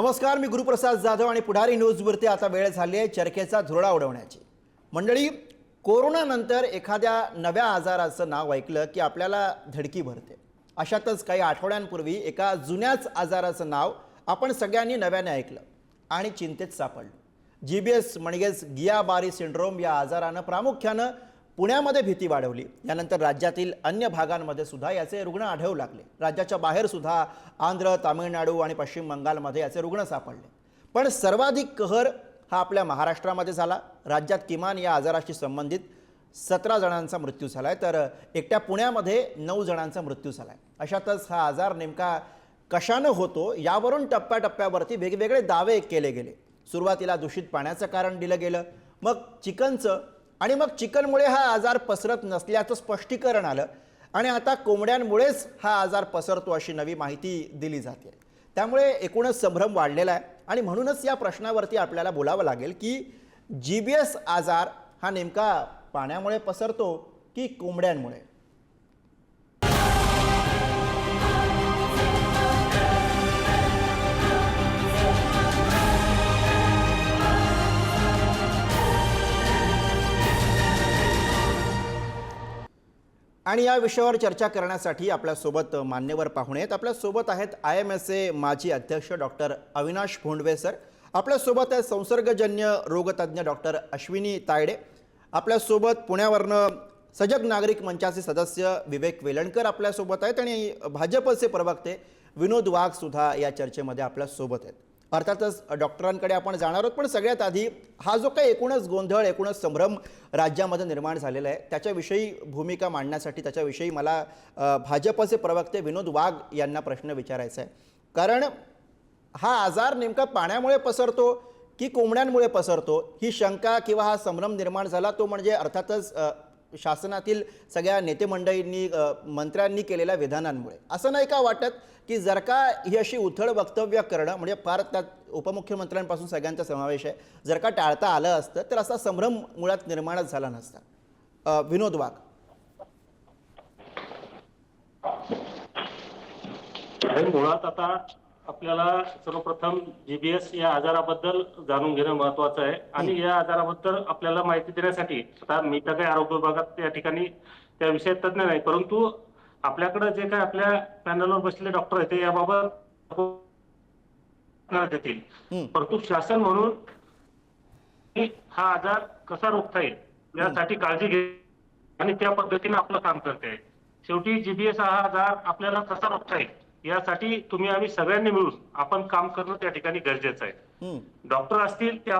नमस्कार, मी गुरुप्रसाद जाधव आणि पुढारी न्यूजवरती आता वेळ झाली आहे चरखेचा धुरळा उडवण्याची। मंडळी, कोरोनानंतर एखाद्या नव्या आजाराचं नाव ऐकलं की आपल्याला धडकी भरते। अशातच काही आठवड्यांपूर्वी एका जुन्याच आजाराचं नाव आपण सगळ्यांनी नव्याने ऐकलं आणि चिंतेत सापडलो। जीबीएस म्हणजेच गियाबारी सिंड्रोम या आजारानं प्रामुख्यानं पुण्यामध्ये भीती वाढवली। यानंतर राज्यातील अन्य भागांमध्ये सुद्धा याचे रुग्ण आढळू लागले। राज्याच्या बाहेर सुद्धा आंध्र, तामिळनाडू आणि पश्चिम बंगालमध्ये याचे रुग्ण सापडले। पण सर्वाधिक कहर हा आपल्या महाराष्ट्रामध्ये झाला। राज्यात किमान या आजाराशी संबंधित 17 जणांचा मृत्यू झालाय, तर एकट्या पुण्यामध्ये 9 जणांचा मृत्यू झालाय। अशातच हा आजार नेमका कशाने होतो यावरून टप्प्याटप्प्यावरती वेगवेगळे दावे केले गेले। सुरुवातीला दूषित पाण्याचं कारण दिलं गेलं, मग चिकनचं, आणि मग चिकनमुळे हा आजार पसरत नसल्याचं स्पष्टीकरण आलं, आणि आता कोंबड्यांमुळेच हा आजार पसरतो अशी नवी माहिती दिली जाते। त्यामुळे एकूणच संभ्रम वाढलेला आहे आणि म्हणूनच या प्रश्नावरती आपल्याला बोलावं लागेल की जीबीएस आजार हा नेमका पाण्यामुळे पसरतो की कोंबड्यांमुळे। आणि या विषयावर चर्चा करण्यासाठी आपल्यासोबत मान्यवर पाहुणे आहेत। आपल्यासोबत आहेत IMSA माजी अध्यक्ष डॉक्टर अविनाश भोंडवे सर, आपल्यासोबत आहे संसर्गजन्य रोगतज्ञ डॉक्टर अश्विनी तायडे, आपल्यासोबत पुण्यावरनं सजग नागरिक मंचाचे सदस्य विवेक वेलणकर आपल्यासोबत आहेत, आणि भाजपचे प्रवक्ते विनोद वाघ सुद्धा या चर्चेमध्ये आपल्यासोबत आहेत। अर्थातच डॉक्टरांकडे आपण जाणार आहोत, पण सगळ्यात आधी हा जो काही एकूणच गोंधळ, एकूणच संभ्रम राज्यामध्ये निर्माण झालेला आहे त्याच्याविषयी भूमिका मांडण्यासाठी, त्याच्याविषयी मला भाजपचे प्रवक्ते विनोद वाघ यांना प्रश्न विचारायचा आहे। कारण हा आजार नेमका पाण्यामुळे पसरतो की कोंबड्यांमुळे पसरतो ही शंका किंवा हा संभ्रम निर्माण झाला, तो म्हणजे अर्थातच शासनातील सगळ्या नेते मंडळींनी, मंत्र्यांनी केलेल्या विधानांमुळे। असं नाही का वाटत की जर का ही अशी उथळ वक्तव्य करणं, म्हणजे फार त्यात उपमुख्यमंत्र्यांपासून सगळ्यांचा समावेश आहे, जर का टाळता आलं असतं तर असा संभ्रम मुळात निर्माणच झाला नसता। विनोद वाघ। मुळात आता आपल्याला सर्वप्रथम जीबीएस या आजाराबद्दल जाणून घेणं महत्त्वाचं आहे, आणि या आजाराबद्दल आपल्याला माहिती देण्यासाठी आता मी तर काही आरोग्य विभागात या ठिकाणी त्या विषयात तज्ञ नाही, परंतु आपल्याकडे जे काय आपल्या पॅनलवर बसलेले डॉक्टर आहेत ते याबाबत देतील। परंतु शासन म्हणून हा आजार कसा रोखता येईल यासाठी काळजी घे आणि त्या पद्धतीने आपलं काम करते आहे। शेवटी जीबीएस हा आजार आपल्याला कसा रोखता येईल यासाठी तुम्ही आम्ही सगळ्यांनी मिळून आपण काम करणं त्या ठिकाणी गरजेचं आहे। डॉक्टर असतील ते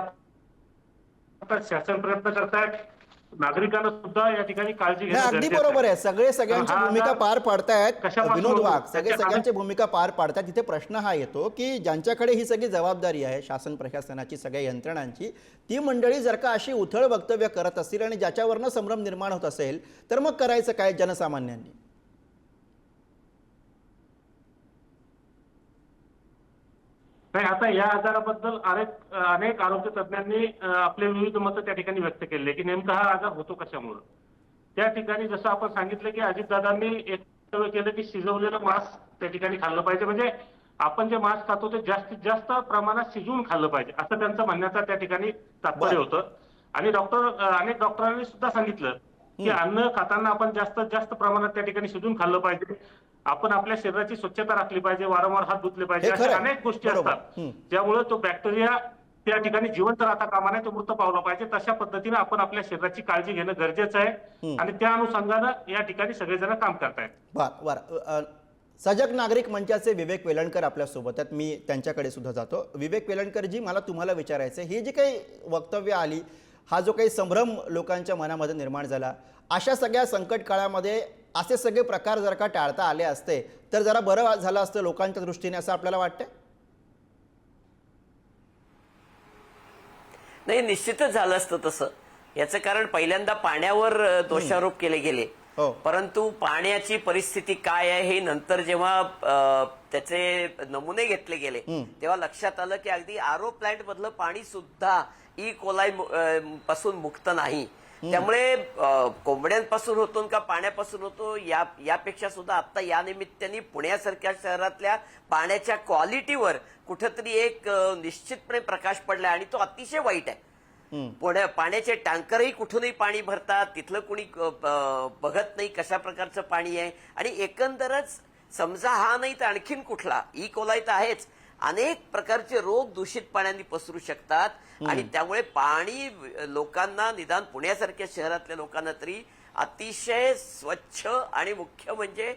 शासन प्रयत्न करतायत, नागरिकांना सुद्धा या ठिकाणी काळजी घेणं गरजेचं आहे। अगदी बरोबर आहे, सगळ्यांची भूमिका पार पाडतायत विनोद वाघ, सगळ्यांची भूमिका पार पाडतात। तिथे प्रश्न हा येतो की ज्यांच्याकडे ही सगळी जबाबदारी आहे शासन प्रशासनाची, सगळ्या यंत्रणांची, ती मंडळी जर का अशी उथळ वक्तव्य करत असतील आणि ज्याच्यावरनं संभ्रम निर्माण होत असेल तर मग करायचं काय जनसामान्यांनी? नाही, आता या आजाराबद्दल अनेक आरोग्य तज्ञांनी आपले विविध मतं त्या ठिकाणी व्यक्त केले की नेमका हा आजार होतो कशामुळे। त्या ठिकाणी जसं आपण सांगितलं की अजितदादांनी एक वक्तव्य केलं की शिजवलेलं मांस त्या ठिकाणी खाल्लं पाहिजे, म्हणजे आपण जे मांस खातो ते जास्तीत जास्त प्रमाणात शिजवून खाल्लं पाहिजे असं त्यांचं म्हणण्याचं त्या ठिकाणी तात्पर्य होतं। आणि अनेक डॉक्टरांनी सुद्धा सांगितलं की अन्न खाताना आपण जास्तीत जास्त प्रमाणात त्या ठिकाणी शिजवून खाल्लं पाहिजे, आपण आपल्या शरीराची स्वच्छता राखली पाहिजे, वारंवार हात धुतले पाहिजे, अशा अनेक गोष्टी असतात ज्यामुळे तो बॅक्टेरिया त्या ठिकाणी जिवंत राहता कामा नये, तो मृत पावला पाहिजे। तशा पद्धतीने आपण आपल्या शरीराची काळजी घेणं गरजेचं आहे आणि त्या अनुषंगाने या ठिकाणी सगळेजण काम करतायत। सजग नागरिक मंचाचे विवेक वेलणकर आपल्या सोबत आहेत, मी त्यांच्याकडे सुद्धा जातो। विवेक वेलणकर जी, मला तुम्हाला विचारायचं आहे, ही जी काही वक्तव्य आली, हा जो काही संभ्रम लोकांच्या मनामध्ये निर्माण झाला, अशा सगळ्या संकट काळामध्ये असे सगळे प्रकार जर का टाळता आले असते तर जरा बरं झालं असतं लोकांच्या दृष्टीने, असं आपल्याला वाटतं? नाही, निश्चितच झालं असतं तसं। याचं कारण पहिल्यांदा पाण्यावर दोषारोप केले गेले, परंतु पाण्याची परिस्थिती काय आहे हे नंतर जेव्हा त्याचे नमुने घेतले गेले तेव्हा लक्षात आलं की अगदी आरो प्लांट मधलं पाणी सुद्धा ई कोलाई पासून मुक्त नाही। त्यामुळे कोंबड्यांपासून होतो का पाण्यापासून होतो यापेक्षा सुद्धा आता या निमित्ताने पुण्यासारख्या शहरातल्या पाण्याच्या क्वालिटीवर कुठंतरी एक निश्चितपणे प्रकाश पडलाय आणि तो अतिशय वाईट आहे. पाण्याचे टँकरही कुठूनही पाणी भरतात, तिथलं कुणी बघत नाही कशा प्रकारचं पाणी आहे. आणि एकंदरच समजा हा नाही तर आणखीन कुठला कोलाई तर आहेच, अनेक प्रकारचे रोग दूषित पाण्याने पसरू शकतात. आणि त्यामुळे पाणी लोकांना, निदान पुण्यासारख्या शहरातल्या लोकांना तरी अतिशय स्वच्छ आणि मुख्य म्हणजे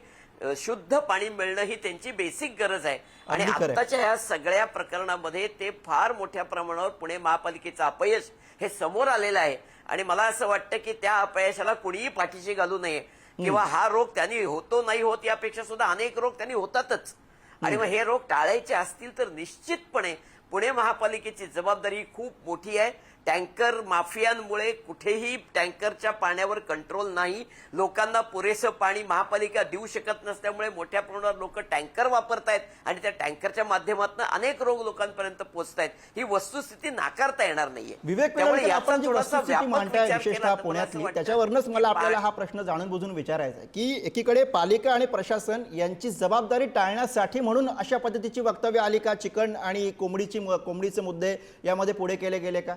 शुद्ध पाणी मिळणं ही त्यांची बेसिक गरज आहे. आणि आताच्या ह्या सगळ्या प्रकरणामध्ये ते फार मोठ्या प्रमाणावर पुणे महापालिकेचं अपयश हे समोर आलेलं आहे. आणि मला असं वाटतं की त्या अपयशाला कुणीही पाठीशी घालू नये, किंवा हा रोग त्यांनी होतो नाही होत यापेक्षा सुद्धा अनेक रोग त्यांनी होतातच. आणि मग हे रोग टाळायचे असतील तर निश्चितपणे पुणे महापालिकेची जबाबदारी खूप मोठी आहे. टँकर माफियांमुळे कुठेही टँकरच्या पाण्यावर कंट्रोल नाही. लोकांना पुरेसं पाणी महापालिका देऊ शकत नसल्यामुळे मोठ्या प्रमाणावर लोक टँकर वापरतायत आणि त्या टँकरच्या माध्यमातून अनेक रोग लोकांपर्यंत पोहोचतायत. ही वस्तुस्थिती नाकारता येणार नाहीये. विवेक, आपण जी वस्तुस्थिती मांडताय विशेषतः पुण्यातली, त्याच्यावरूनच मला आपल्याला हा प्रश्न जाणून बुजून विचारायचा आहे की एकीकडे पालिका आणि प्रशासन यांची जबाबदारी टाळण्यासाठी म्हणून अशा पद्धतीची वक्तव्य आली का? चिकन आणि कोंबडीचे मुद्दे यामध्ये पुढे केले गेले का?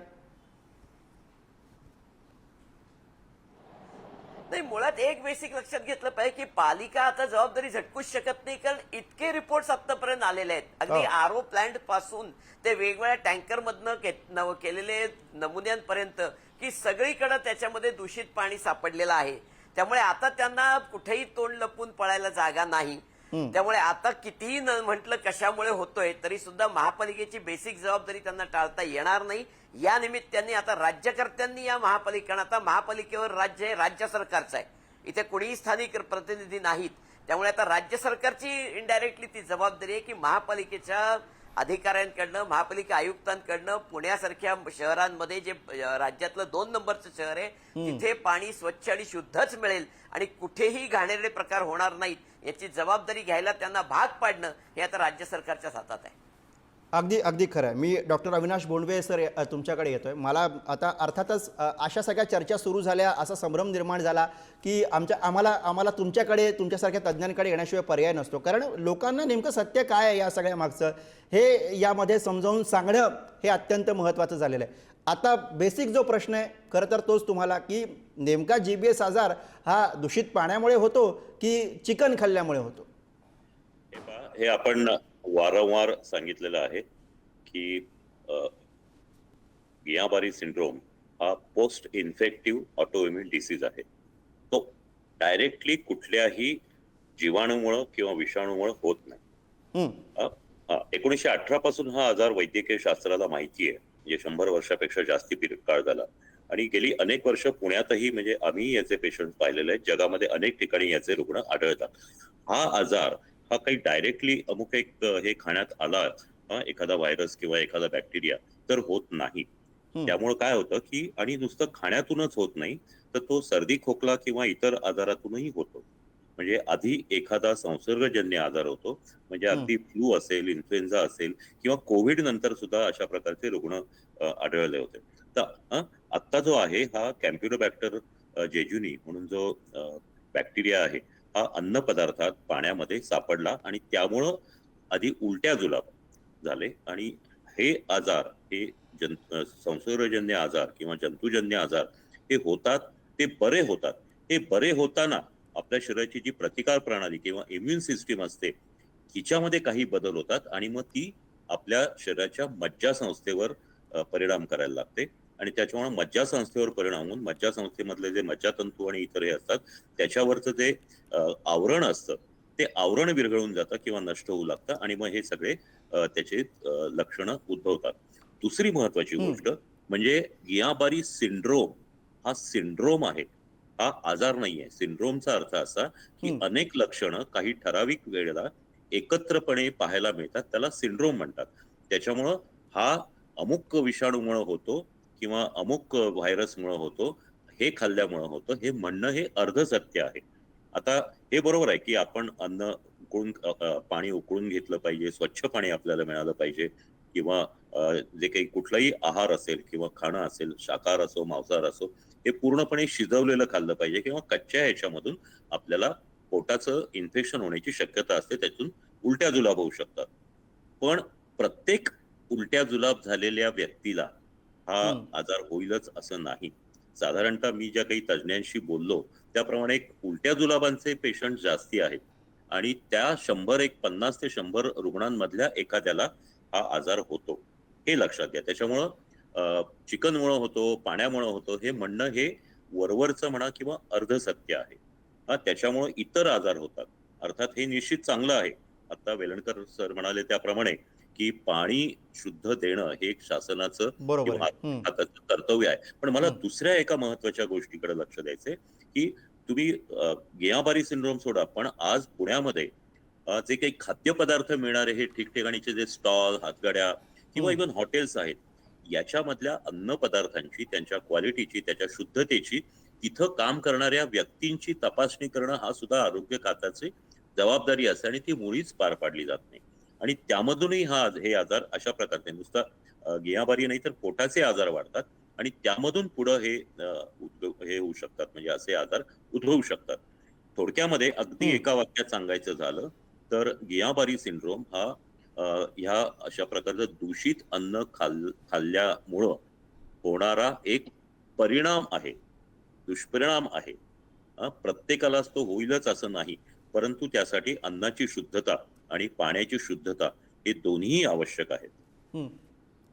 नाही, मुळात एक बेसिक लक्षात घेतलं पाहिजे की पालिका आता जबाबदारी झटकूच शकत नाही, कारण इतके रिपोर्ट्स आतापर्यंत आलेले आहेत. अगदी आरओ प्लांट पासून ते वेगवेगळ्या टँकर मधनं केलेले नमुन्यांपर्यंत की सगळीकडे त्याच्यामध्ये दूषित पाणी सापडलेलं आहे. त्यामुळे आता त्यांना कुठेही तोंड लपून पळायला जागा नाही. त्यामुळे आता कितीही म्हटलं कशामुळे होतोय तरी सुद्धा महापालिकेची बेसिक जबाबदारी त्यांना टाळता येणार नाही. या निमित्ताने आता राज्यकर्त्यांनी या महापालिकेनं, आता महापालिकेवर राज्य हे राज्य सरकारचं आहे, इथे कुणीही स्थानिक प्रतिनिधी नाहीत. त्यामुळे आता राज्य सरकारची इनडायरेक्टली ती जबाबदारी आहे की महापालिकेच्या अधिकाऱ्यांकडनं, महापालिका आयुक्तांकडनं पुण्यासारख्या शहरांमध्ये जे राज्यातलं 2 नंबरचं शहर आहे तिथे पाणी स्वच्छ आणि शुद्धच मिळेल आणि कुठेही घाणेरडे प्रकार होणार नाहीत याची जबाबदारी घ्यायला त्यांना भाग पाडणं हे आता राज्य सरकारच्याच हातात आहे. अगदी खरं आहे. मी डॉक्टर अविनाश बोंडवे सर तुमच्याकडे येतोय. मला आता अर्थातच अशा सगळ्या चर्चा सुरू झाल्या, असा संभ्रम निर्माण झाला की आम्हाला तुमच्याकडे, तुमच्यासारख्या तज्ज्ञांकडे येण्याशिवाय पर्याय नसतो. कारण लोकांना नेमकं सत्य काय आहे या सगळ्या मागचं हे यामध्ये समजावून सांगणं हे अत्यंत महत्त्वाचं झालेलं आहे. आता बेसिक जो प्रश्न आहे खरं तर तोच तुम्हाला की नेमका GBS आजार हा दूषित पाण्यामुळे होतो की चिकन खाल्ल्यामुळे होतो? हे आपण वारंवार सांगितलेलं आहे की गियाबारी सिंड्रोम हा पोस्ट इन्फेक्टिव्ह ऑटोइम्युन डिसीज आहे. तो डायरेक्टली कुठल्याही जीवाणूमुळे किंवा विषाणूमुळे होत नाही. 1918 पासून हा आजार वैद्यकीय शास्त्राला माहिती आहे, म्हणजे 100 वर्षापेक्षा जास्ती काळ झाला. आणि गेली अनेक वर्ष पुण्यातही म्हणजे आम्ही याचे पेशंट पाहिलेले आहेत. जगामध्ये अनेक ठिकाणी याचे रुग्ण आढळतात. हा आजार हा काही डायरेक्टली अमुक एक हे खाण्यात आला एखादा व्हायरस किंवा एखादा बॅक्टेरिया तर होत नाही. त्यामुळे काय होतं की, आणि नुसतं खाण्यातूनच होत नाही तर तो सर्दी खोकला किंवा इतर आजारातूनही होतो. म्हणजे आधी एखादा संसर्गजन्य आजार होतो, म्हणजे अगदी फ्लू असेल, इन्फ्लुएन्झा असेल किंवा कोविड नंतर सुद्धा अशा प्रकारचे रुग्ण आढळले होते. तर आत्ता जो आहे हा कॅम्प्युटोबॅक्टर जेजुनी म्हणून जो बॅक्टेरिया आहे हा अन्न पदार्थात पाण्यामध्ये सापडला आणि त्यामुळं आधी उलट्या जुलाब झाले. आणि हे आजार, हे संसर्गजन्य आजार किंवा जंतुजन्य आजार हे होतात, ते बरे होतात. हे बरे होताना आपल्या शरीराची जी प्रतिकार प्रणाली किंवा इम्युन सिस्टीम असते तिच्यामध्ये काही बदल होतात आणि मग ती आपल्या शरीराच्या मज्जासंस्थेवर परिणाम करायला लागते. आणि त्याच्यामुळे मज्जासंस्थेवर परिणाम होऊन मज्जासंस्थेमधले जे मज्जातंतू आणि इतर हे असतात त्याच्यावरचं जे आवरण असतं ते आवरण विरघळून जातं किंवा नष्ट होऊ लागतं आणि मग हे सगळे त्याचे लक्षणं उद्भवतात. दुसरी महत्वाची गोष्ट म्हणजे गियाबारी सिंड्रोम हा सिंड्रोम आहे, हा आजार नाहीये. सिंड्रोमचा अर्थ असा की अनेक लक्षणं काही ठराविक वेळेला एकत्रपणे पाहायला मिळतात, त्याला सिंड्रोम म्हणतात. त्याच्यामुळं हा अमुक विषाणूमुळे होतो किंवा अमुक व्हायरसमुळे होतो, हे खाल्ल्यामुळे होतं, हे म्हणणं हे अर्ध सत्य आहे. आता हे बरोबर आहे की आपण अन्न उकळून पाणी उकळून घेतलं पाहिजे, स्वच्छ पाणी आपल्याला मिळालं पाहिजे किंवा जे काही कुठलाही आहार असेल किंवा खाणं असेल, शाकाहार असो मांसाहार असो, हे पूर्णपणे शिजवलेलं खाल्लं पाहिजे किंवा कच्च्या ह्याच्यामधून आपल्याला पोटाचं इन्फेक्शन होण्याची शक्यता असते, त्यातून उलट्या जुलाब होऊ शकतात. पण प्रत्येक उलट्या जुलाब झालेल्या व्यक्तीला हा आजार होईलच असं नाही. साधारणतः मी ज्या काही तज्ज्ञांशी बोललो त्याप्रमाणे एक उलट्या जुलाबांचे पेशंट जास्ती आहेत आणि त्या 50 ते 100 रुग्णांमधल्या एखाद्याला हा आजार होतो, हे लक्षात घ्या. त्याच्यामुळं चिकनमुळं होतो, पाण्यामुळं होतो हे म्हणणं हे वरवरचं म्हणा किंवा अर्धसत्य आहे. त्याच्यामुळे इतर आजार होतात. अर्थात हे निश्चित चांगलं आहे. आता वेलणकर सर म्हणाले त्याप्रमाणे की पाणी शुद्ध देणं हे एक शासनाचं बरोबर किंवा आहे. हाताचं कर्तव्य आहे. पण मला दुसऱ्या एका महत्वाच्या गोष्टीकडे लक्ष द्यायचंय की तुम्ही गियाबारी सिंड्रोम सोडा, पण आज पुण्यामध्ये जे काही खाद्यपदार्थ मिळणारे हे ठिकठिकाणीचे जे स्टॉल, हातगाड्या किंवा इव्हन हॉटेल्स आहेत, याच्यामधल्या अन्न पदार्थांची, त्यांच्या क्वालिटीची, त्याच्या शुद्धतेची, तिथं काम करणाऱ्या व्यक्तींची तपासणी करणं हा सुद्धा आरोग्य खात्याची जबाबदारी असते आणि ती मुळीच पार पाडली जात नाही. आणि त्यामधूनही हे आजार अशा प्रकारचे नुसतं गियाबारी नाही तर पोटाचे आजार वाढतात आणि त्यामधून पुढे हे होऊ शकतात, म्हणजे असे आजार उद्भवू शकतात. थोडक्यामध्ये अगदी एका वाक्यात सांगायचं झालं तर गियाबारी सिंड्रोम हा ह्या अशा प्रकारचं दूषित अन्न खाल्ल्यामुळं होणारा एक परिणाम आहे, दुष्परिणाम आहे. प्रत्येकालाच तो होईलच असं नाही, परंतु त्यासाठी अन्नाची शुद्धता आणि पाण्याची शुद्धता हे दोन्ही आवश्यक आहेत.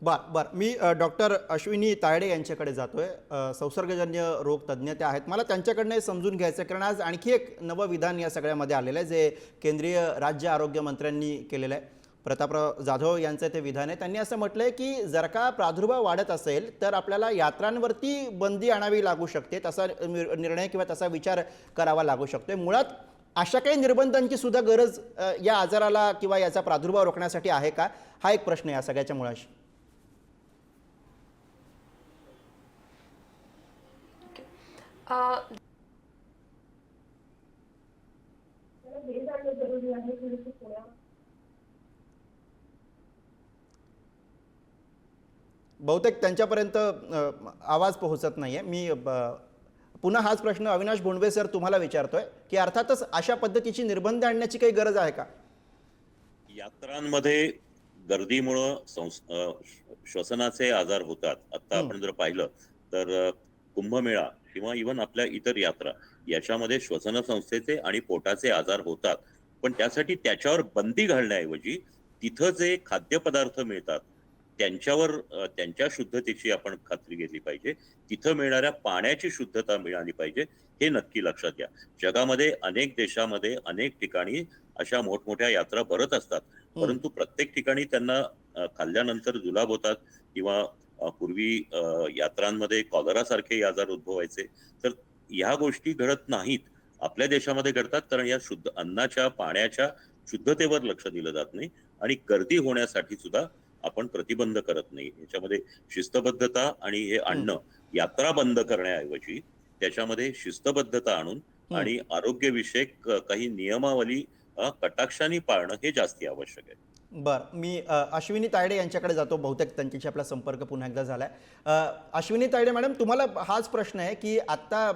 बर मी डॉक्टर अश्विनी तायडे यांच्याकडे जातोय. संसर्गजन्य रोग तज्ज्ञ ते आहेत. मला त्यांच्याकडनं हे समजून घ्यायचं, कारण आज आणखी एक नवं विधान या सगळ्यामध्ये आलेलं आहे जे केंद्रीय राज्य आरोग्य मंत्र्यांनी केलेलं आहे. प्रतापराव जाधव यांचं ते विधान आहे. त्यांनी असं म्हटलंय की जर का प्रादुर्भाव वाढत असेल तर आपल्याला यात्रांवरती बंदी आणावी लागू शकते, तसा निर्णय किंवा तसा विचार करावा लागू शकतोय. मुळात अशा काही निर्बंधांची सुद्धा गरज या आजाराला किंवा याचा प्रादुर्भाव रोखण्यासाठी आहे का, हा एक प्रश्न आहे या सगळ्याच्या मुळाशी. बहुतेक त्यांच्यापर्यंत आवाज पोहोचत नाहीये. मी पुन्हा हाच प्रश्न अविनाश भोंडवे सर तुम्हाला विचारतोय की अर्थातच अशा पद्धतीची निर्बंध आणण्याची काही गरज आहे का? यात्रांमध्ये गर्दीमुळं श्वसनाचे आजार होतात. आता आपण जर पाहिलं तर कुंभमेळा किंवा इव्हन आपल्या इतर यात्रा याच्यामध्ये श्वसन संस्थेचे आणि पोटाचे आजार होतात. पण त्यासाठी त्याच्यावर बंदी घालण्याऐवजी तिथं जे खाद्यपदार्थ मिळतात त्यांच्यावर त्यांच्या शुद्धतेची आपण खात्री घेतली पाहिजे. तिथं मिळणाऱ्या पाण्याची शुद्धता मिळाली पाहिजे, हे नक्की लक्षात घ्या. जगामध्ये अनेक देशामध्ये अनेक ठिकाणी अशा मोठमोठ्या यात्रा भरत असतात, परंतु प्रत्येक ठिकाणी त्यांना खाल्ल्यानंतर जुलाब होतात किंवा पूर्वी यात्रांमध्ये कॉलरा सारखे आजार उद्भवायचे. तर ह्या गोष्टी घडत नाहीत, आपल्या देशामध्ये घडतात, कारण या शुद्ध अन्नाच्या पाण्याच्या शुद्धतेवर लक्ष दिलं जात नाही आणि गर्दी होण्यासाठी सुद्धा आपण प्रतिबंध करत नाही. याच्यामध्ये शिस्तबद्धता आणि हे आणणं, यात्रा बंद करण्याऐवजी त्याच्यामध्ये शिस्तबद्धता आणून आणि आरोग्यविषयक काही नियमावली कटाक्षाने पाळणं हे जास्ती आवश्यक आहे. बरं, मी अश्विनी तायडे यांच्याकडे जातो. बहुतेक त्यांच्याशी आपला संपर्क पुन्हा एकदा झालाय. अश्विनी तायडे मॅडम, तुम्हाला हाच प्रश्न आहे की आता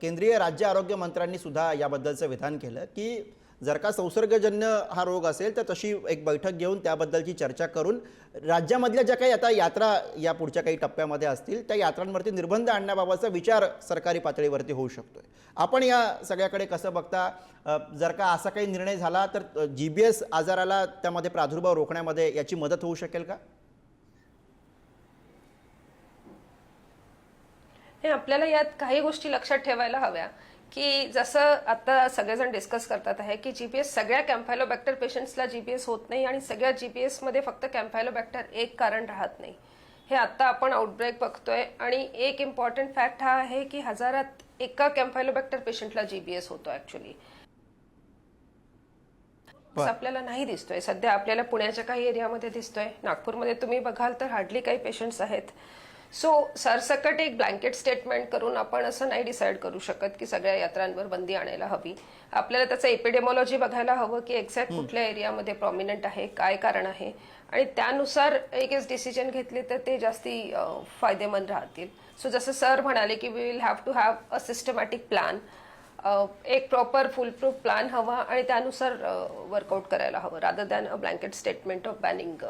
केंद्रीय राज्य आरोग्य मंत्र्यांनी सुद्धा याबद्दलचं विधान केलं की जर का संसर्गजन्य हा रोग असेल तर तशी एक बैठक घेऊन त्याबद्दलची चर्चा करून राज्यामधल्या ज्या काही आता यात्रा या पुढच्या काही टप्प्यामध्ये असतील त्या यात्रांवरती निर्बंध आणण्याबाबतचा विचार सरकारी पातळीवरती होऊ शकतोय. आपण या सगळ्याकडे कसं बघता? जर का असा काही निर्णय झाला तर GBS आजाराला त्यामध्ये प्रादुर्भाव रोखण्यामध्ये याची मदत होऊ शकेल का? आपल्याला यात काही गोष्टी लक्षात ठेवायला हव्या की जसं आता सगळेजण डिस्कस करतात आहे की GBS सगळ्या कॅम्पायलोबॅक्टर पेशंट्सला GBS होत नाही आणि सगळ्या GBS मध्ये फक्त कॅम्पायलोबॅक्टर एक कारण राहत नाही. हे आता आपण आउटब्रेक बघतोय आणि एक इम्पॉर्टंट फॅक्ट हा आहे की हजारात एका कॅम्पायलोबॅक्टर पेशंटला GBS होतो ऍक्च्युली. आपल्याला नाही दिसतोय सध्या. आपल्याला पुण्याच्या काही एरियामध्ये दिसतोय, नागपूरमध्ये तुम्ही बघाल तर हार्डली काही पेशंट्स आहेत. सो सरसकट एक ब्लँकेट स्टेटमेंट करून आपण असं नाही डिसाईड करू शकत की सगळ्या यात्रांवर बंदी आणायला हवी. आपल्याला त्याचं एपिडेमॉलॉजी बघायला हवं की एक्झॅक्ट कुठल्या एरियामध्ये प्रॉमिनंट आहे, काय कारण आहे. आणि त्यानुसार एकच डिसिजन घेतले तर ते जास्ती फायदेमंद राहतील. सो जसं सर म्हणाले की we will have to have a systematic plan, एक प्रॉपर फुल प्रूफ प्लॅन हवा आणि त्यानुसार वर्कआउट करायला हवं, rather than a blanket statement of banning.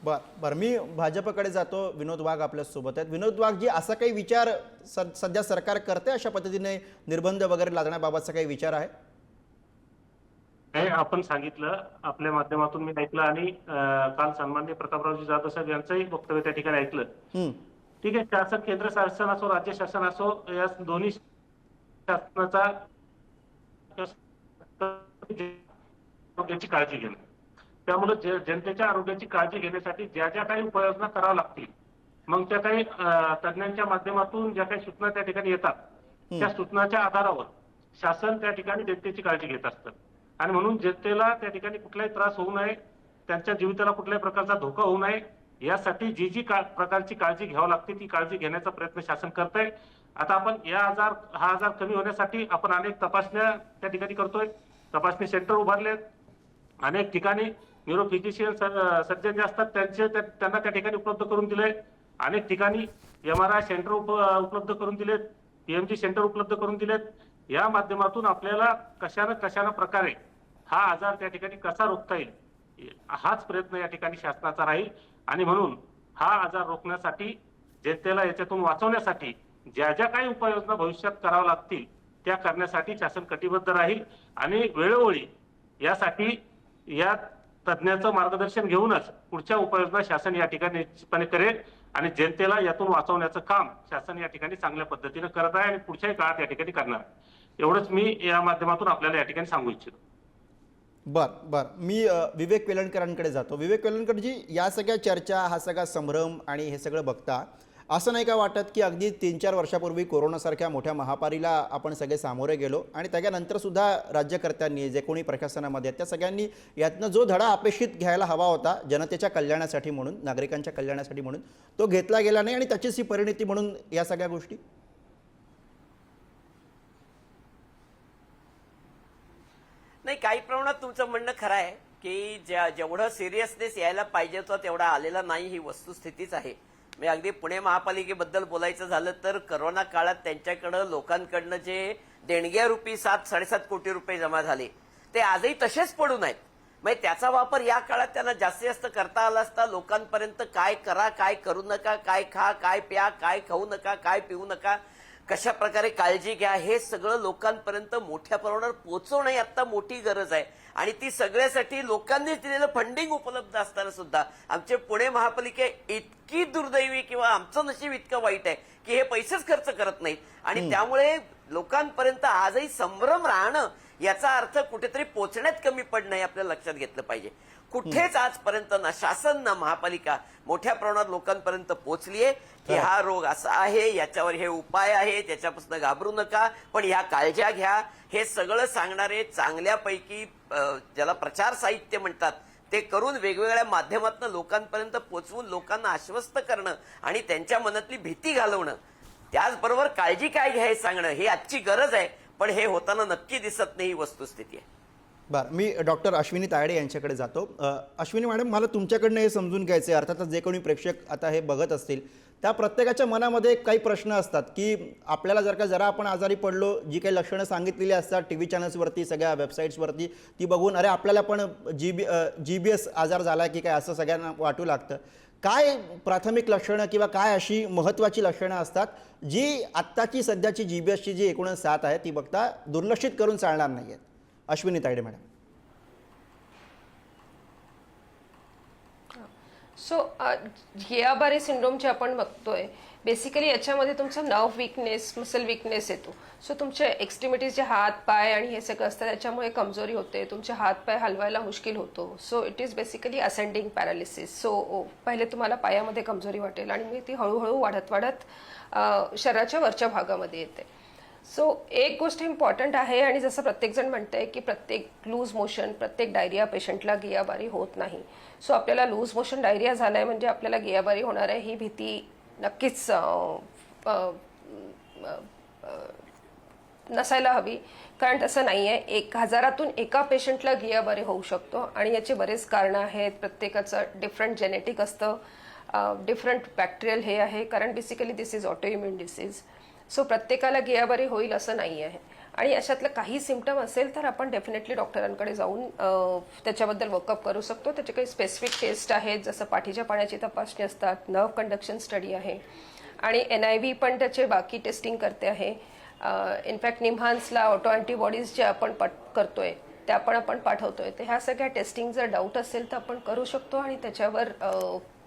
बरं, मी भाजपकडे जातो. विनोद वाघ आपल्यासोबत आहेत. विनोद वाघ जी, असा काही विचार सध्या सरकार करते, अशा पद्धतीने निर्बंध वगैरे लादण्याबाबतचा काही विचार आहे? हे आपण सांगितलं, आपल्या माध्यमातून मी ऐकलं आणि काल सन्माननीय प्रतापरावजी जाधव साहेब यांचंही वक्तव्य त्या ठिकाणी ऐकलं. ठीक आहे, शासन, केंद्र शासन असो, राज्य शासन असो, या दोन्ही शासनाचा आरोग्याची काळजी घेणं, त्यामुळे जनतेच्या आरोग्याची काळजी घेण्यासाठी ज्या ज्या काही उपाययोजना कराव्या लागतील, मग त्या काही तज्ञांच्या माध्यमातून ज्या काही सूचना त्या ठिकाणी येतात, त्या सूचनाच्या आधारावर शासन त्या ठिकाणी जनतेची काळजी घेत असतं. आणि म्हणून जनतेला त्या ठिकाणी कुठलाही त्रास होऊ नये, त्यांच्या जीविताला कुठल्याही प्रकारचा धोका होऊ नये, यासाठी जी जी प्रकारची काळजी घ्यावी लागते ती काळजी घेण्याचा प्रयत्न शासन करतंय. आता आपण हा आजार कमी होण्यासाठी आपण अनेक तपासण्या त्या ठिकाणी करतोय. तपासणी सेंटर उभारलेत अनेक ठिकाणी. न्यूरोफिजिशियन सर्जन जे असतात त्यांना त्या ठिकाणी उपलब्ध करून दिले. अनेक ठिकाणी MRI सेंटर उपलब्ध करून दिलेत, PMG सेंटर उपलब्ध करून दिलेत. या माध्यमातून आपल्याला कशानं प्रकारे हा आजार त्या ठिकाणी कसा रोखता येईल, हाच प्रयत्न या ठिकाणी शासनाचा राहील. आणि म्हणून हा आजार रोखण्यासाठी, जनतेला याच्यातून वाचवण्यासाठी ज्या ज्या काही उपाययोजना भविष्यात कराव्या लागतील त्या करण्यासाठी शासन कटिबद्ध राहील. आणि वेळोवेळी यासाठी या तज्ञांचं मार्गदर्शन घेऊनच पुढच्या उपाययोजना शासन या ठिकाणी निश्चितपणे करेल. आणि जनतेला यातून वाचवण्याचं काम शासन या ठिकाणी चांगल्या पद्धतीने करत आहे आणि पुढच्याही काळात या ठिकाणी करणार आहे. एवढंच मी या माध्यमातून आपल्याला या ठिकाणी सांगू इच्छितो. बरं, मी विवेक वेलणकरांकडे जातो. विवेक वेलणकरजी, या सगळ्या चर्चा, हा सगळा संभ्रम आणि हे सगळं बघता असं नाही का वाटत की अगदी 3-4 वर्षापूर्वी कोरोनासारख्या मोठ्या महामारीला आपण सगळे सामोरे गेलो आणि त्याच्यानंतर सुद्धा राज्यकर्त्यांनी, जे कोणी प्रशासनामध्ये आहेत, त्या सगळ्यांनी यातनं जो धडा अपेक्षित घ्यायला हवा होता जनतेच्या कल्याणासाठी म्हणून, नागरिकांच्या कल्याणासाठी म्हणून, तो घेतला गेला नाही आणि त्याचीच ही परिणिती म्हणून या सगळ्या गोष्टी? नाही, काही प्रमाणात तुमचं म्हणणं खरं आहे की जेवढं सिरियसनेस यायला पाहिजे होतं तेवढा आलेला नाही, ही वस्तुस्थितीच आहे. मी अगदी पुणे महापालिकेबद्दल बोलायचं झालं तर करोना काळात त्यांच्याकडं लोकांकडनं जे देणग्यारूपी 7-7.5 कोटी रुपये जमा झाले ते आजही तसेच पडून आहेत. म्हणजे त्याचा वापर या काळात त्यांना जास्तीत जास्त करता आला असता. लोकांपर्यंत काय करा, काय करू नका, काय खा, काय प्या, काय खाऊ नका, काय पिऊ नका, कशा प्रकारे काळजी घ्या, हे सगळं लोकांपर्यंत मोठ्या प्रमाणावर पोहोचवणं ही आता मोठी गरज आहे. आणि ती सगळ्यासाठी लोकांनीच दिलेलं फंडिंग उपलब्ध असताना सुद्धा आमचे पुणे महापालिका इतकी दुर्दैवी किंवा आमचं नशीब इतकं वाईट आहे की हे पैसेच खर्च करत नाहीत. आणि त्यामुळे लोकांपर्यंत आजही संभ्रम राहणं याचा अर्थ कुठेतरी पोचण्यात कमी पडणं हे आपल्याला लक्षात घेतलं पाहिजे. कुठेच आजपर्यंत ना शासन ना महापालिका मोठ्या प्रमाणात लोकांपर्यंत पोहोचली आहे की हा रोग असा आहे, याच्यावर हे उपाय आहे, त्याच्यापासून घाबरू नका, पण ह्या काळज्या घ्या, हे सगळं सांगणारे चांगल्यापैकी ज्याला प्रचार साहित्य म्हणतात ते करून वेगवेगळ्या माध्यमातून लोकांपर्यंत पोहोचवून लोकांना आश्वस्त करणं आणि त्यांच्या मनातली भीती घालवणं, त्याचबरोबर काळजी काय घ्या हे सांगणं, ही आजची गरज आहे. पण हे होताना नक्की दिसत नाही, ही वस्तुस्थिती आहे. बरं, मी डॉक्टर अश्विनी तायडे यांच्याकडे जातो. अश्विनी मॅडम, मला तुमच्याकडनं हे समजून घ्यायचं आहे. अर्थातच जे कोणी प्रेक्षक आता हे बघत असतील त्या प्रत्येकाच्या मनामध्ये काही प्रश्न असतात की आपल्याला जरा आपण आजारी पडलो, जी काही लक्षणं सांगितलेली असतात TV चॅनल्सवरती, सगळ्या वेबसाईट्सवरती, ती बघून अरे आपल्याला पण GBS आजार झाला की काय असं सगळ्यांना वाटू लागतं. काय प्राथमिक लक्षणं किंवा काय अशी महत्त्वाची लक्षणं असतात जी आत्ताची सध्याची GBSची जी एकूण साथ आहे ती बघता दुर्लक्षित करून चालणार नाही आहेत? Ashwini Tayde madam. So Guillain Barre syndrome जे आपण बघतोय, बेसिकली याच्यामध्ये तुमचा नर्व विकनेस, मसल विकनेस येतो. सो तुमचे एक्स्ट्रीमिटीज जे हात पाय आणि हे सगळं असतं त्याच्यामुळे कमजोरी होते, तुमचे हात पाय हलवायला मुश्किल होतो. So it is basically ascending paralysis. So पहिले तुम्हाला पायामध्ये कमजोरी वाटेल आणि मग ती हळूहळू वाढत शरीराच्या वरच्या भागामध्ये येते. सो एक गोष्ट इम्पॉर्टंट आहे, आणि जसं प्रत्येकजण म्हणतंय की प्रत्येक लूज मोशन, प्रत्येक डायरिया पेशंटला गियाबारी होत नाही. सो आपल्याला लूज मोशन डायरिया झालाय म्हणजे आपल्याला गियाबारी होणार आहे ही भीती नक्कीच नसायला हवी, कारण तसं नाही आहे. 1000तून एका पेशंटला गियाबारी होऊ शकतो आणि याचे बरेच कारणं आहेत. प्रत्येकाचं डिफरंट जेनेटिक असतं, डिफरंट बॅक्टेरियल हे आहे, कारण basically this is autoimmune disease. So प्रत्येकाला गियाबारी होईल असं नाही आहे. आणि अशातलं काही सिम्पटम असेल तर आपण डेफिनेटली डॉक्टरांकडे जाऊन त्याच्याबद्दल वर्कअप करू शकतो. त्याचे काही स्पेसिफिक टेस्ट आहेत, जसं पाठीच्या पाण्याची तपासणी असतात, नर्व कंडक्शन स्टडी आहे आणि NIV पण त्याचे बाकी टेस्टिंग करते आहे. इनफॅक्ट निम्हान्सला ऑटो अँटीबॉडीज जे आपण करतोय त्या पण आपण पाठवतोय. तर ह्या सगळ्या टेस्टिंग जर डाऊट असेल तर आपण करू शकतो आणि त्याच्यावर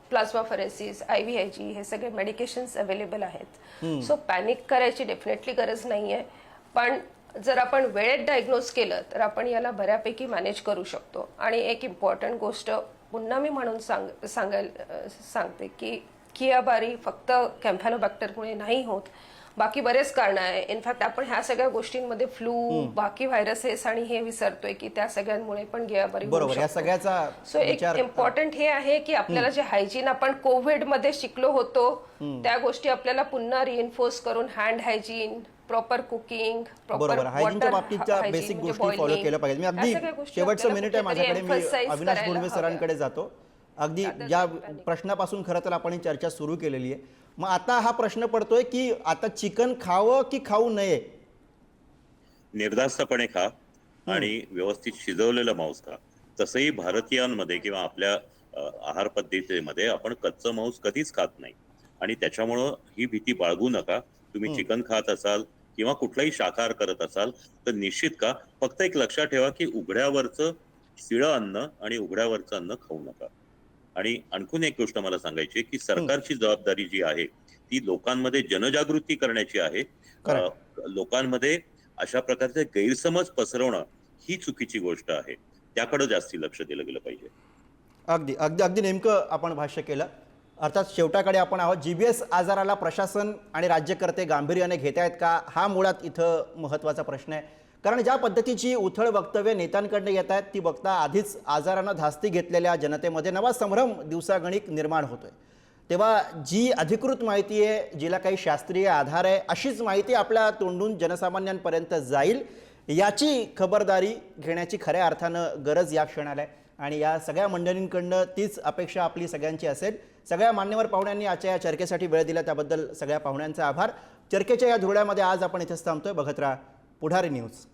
प्लाझ्माफेरेसिस, IVIG हे सगळे मेडिकेशन्स अवेलेबल आहेत. सो पॅनिक करायची डेफिनेटली गरज नाही आहे, पण जर आपण वेळेत डायग्नोज केलं तर आपण याला बऱ्यापैकी मॅनेज करू शकतो. आणि एक इम्पॉर्टंट गोष्ट पुन्हा मी म्हणून सांगते की गियाबारी फक्त कॅम्फॅलोबॅक्टरमुळे नाही होत, बाकी बरेच कारण आहे. इनफॅक्ट आपण ह्या सगळ्या गोष्टींमध्ये फ्लू, बाकी व्हायरसेस आणि हे विसरतोय की त्या सगळ्यांमुळे पण गियाबारी होऊ बरोबर, या शकते. सगळ्याचा सो एक इम्पॉर्टंट हे आहे की आपल्याला जे हायजीन आपण कोविड मध्ये शिकलो होतो त्या गोष्टी आपल्याला पुन्हा रिइन्फोर्स करून हँड हायजीन, प्रॉपर कुकिंग, बरोबर, हायजीनच्या बाबतीतच्या बेसिक गोष्टी फॉलो केल्या पाहिजे. मी अगदी शेवटचं मिनिट आहे माझ्याकडे, मी अविनाश बोंडवे सरांकडे जातो. अगदी ज्या प्रश्नापासून खरं तर आपण ही चर्चा सुरू केलेली आहे. मग आता हा प्रश्न पडतोय की आता चिकन खावं की खाऊ नये? निर्धास्तपणे खा आणि व्यवस्थित शिजवलेलं मांस खा. तसंही भारतीयांमध्ये किंवा आपल्या आहार पद्धतीमध्ये आपण कच्चं मांस कधीच खात नाही आणि त्याच्यामुळं ही भीती बाळगू नका. तुम्ही चिकन खात असाल किंवा कुठलाही शाकाहार करत असाल तर निश्चित का, फक्त एक लक्षात ठेवा की उघड्यावरचं शिळं अन्न आणि उघड्यावरचं अन्न खाऊ नका. आणि आणखून एक गोष्ट मला सांगायची की सरकारची जबाबदारी जी आहे ती लोकांमध्ये जनजागृती करण्याची आहे. लोकांमध्ये अशा प्रकारचे गैरसमज पसरवणं ही चुकीची गोष्ट आहे, त्याकडे जास्ती लक्ष दिलं गेलं पाहिजे. अगदी अगदी अगदी नेमकं आपण भाष्य केलं. अर्थात शेवटाकडे आपण आहोत. GBS आजाराला प्रशासन आणि राज्यकर्ते गांभीर्याने घेत आहेत का, हा मुळात इथं महत्त्वाचा प्रश्न आहे. कारण ज्या पद्धतीची उथळ वक्तव्य नेत्यांकडनं येत आहेत ती बघता आधीच आजारानं धास्ती घेतलेल्या जनतेमध्ये नवा संभ्रम दिवसागणिक निर्माण होतोय. तेव्हा जी अधिकृत माहिती आहे, जिला काही शास्त्रीय आधार आहे, अशीच माहिती आपल्या तोंडून जनसामान्यांपर्यंत जाईल याची खबरदारी घेण्याची खऱ्या अर्थानं गरज या क्षणाला आहे. आणि या सगळ्या मंडळींकडनं तीच अपेक्षा आपली सगळ्यांची असेल. सगळ्या मान्यवर पाहुण्यांनी आजच्या या चर्चेसाठी वेळ दिला त्याबद्दल सगळ्या पाहुण्यांचा आभार. चर्चेच्या या धुळ्यामध्ये आज आपण इथेच थांबतोय. बघत राहा पुढारी न्यूज.